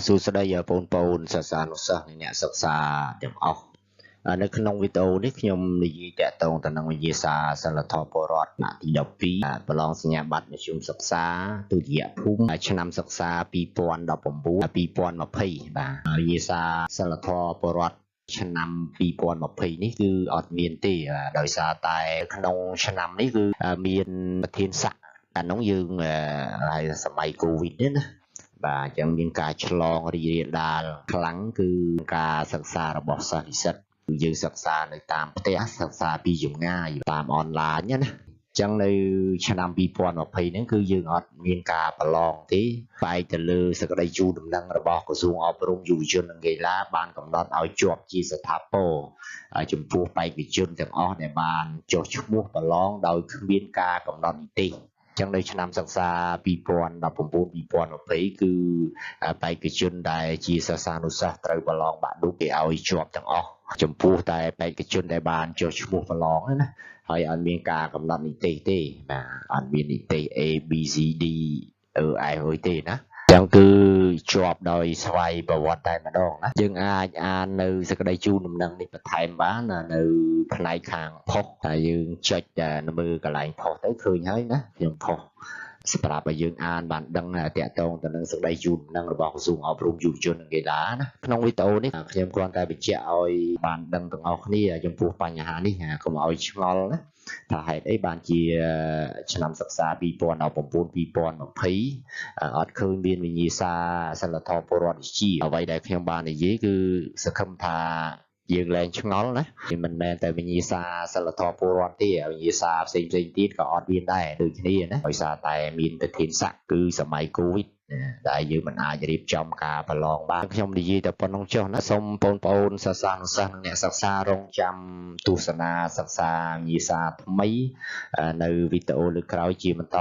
សួស្តីបងប្អូនសិស្សានុសិស្សអ្នកសិក្សាទាំងអស់នៅក្នុងវីដេអូនេះខ្ញុំនិយាយតាក់ទងទៅនឹងវិញ្ញាសាសិលធម៌ពលរដ្ឋថ្នាក់ទី12ប្រឡងសញ្ញាបត្រមធ្យមសិក្សាទុតិយភូមិឆ្នាំសិក្សា2019 2020បាទវិញ្ញាសាសិលធម៌ពលរដ្ឋឆ្នាំ2020នេះគឺអត់មានទេដោយសារតែក្នុងឆ្នាំនេះគឺមានប្រធានស័កអានោះយើងហើយសម័យ COVID នេះណាបាទអញ្ចឹងមានការឆ្លងរីករាលដាលខ្លាំងគឺការសិក្សារបស់សិស្សនិស្សិតយើងសិក្សានៅតាមផ្ទះសិក្សាពីចម្ងាយតាមអនឡាញណាអញ្ចឹងនៅឆ្នាំ2020ហ្នឹងគឺយើងអត់មានការប្រឡងទេបែរទៅលើសក្តីជូនដំណឹងរបស់ក្រសួងអប់រំយុវជននិងកីឡាបានកំណត់ឲ្យជាប់ជាស្ថាពរចំពោះបេក្ខជនទាំងអស់ដែលបានចុះឈ្មោះប្រឡងដោយគ្មានការកំណត់នីតិចឹងនៅឆ្នាំសិក្សា2019-2020គឺបេក្ខជនដែលជាសិស្សានុសិស្សត្រូវប្រឡងបាក់ឌុបគេឲ្យជាប់ទាំងអស់ចំពោះតែបេក្ខជនដែលបានចុះឈ្មោះប្រឡងណាហើយអត់មានការកំណត់នីតិទេបាទអត់មាននីតិ A B C D E F ទេណាចឹងគឺជាប់ដោយស្វ័យប្រវត្តិតែម្ដងណាយើងអាចអាននៅសេចក្តីជូនដំណឹងនេះបន្ថែមបាននៅផ្នែកខាងផុសតែយើងចុចមើលកន្លែងផុសទៅឃើញហើយណាខ្ញុំផុសសម្រាប់ឲ្យយើងអានបានដឹងតាក់ទងទៅនឹងសេចក្តីជូនដំណឹងរបស់ក្រសួងអប់រំយុវជននិងកីឡាណាក្នុងវីដេអូនេះខ្ញុំគ្រាន់តែបញ្ជាក់ឲ្យបានដឹងទាំងអស់គ្នាចំពោះបញ្ហានេះកុំឲ្យឆ្ងល់ណាថាហេតុអីបានជាឆ្នាំសិក្សា2019-2020អត់ឃើញមានវិញ្ញាសាសិលធម៌ពលរដ្ឋវិជ្ជាអ្វីដែលខ្ញុំបាននិយាយគឺសង្ឃឹមថាយើងលែងឆ្ងល់ណាវាមិនមែនតែវិញ្ញាសាសិលធម៌ពលរដ្ឋទេវិញ្ញាសាផ្សេងទៀតក៏អត់មានដែរដូចគ្នាណាដោយសារតែមានប្រធានស័កគឺសម័យ COVID ដែលយើងមិនអាចរៀបចំការប្រឡងបានខ្ញុំនិយាយតែប៉ុណ្្នឹងចុះណាសូមបងប្អូនសិស្សានុសិស្សនិងអ្នកសិក្សារងចាំទស្សនាសិក្សាវិញ្ញាសាថ្មីនៅវីដេអូលើក្រោយជាបន្ត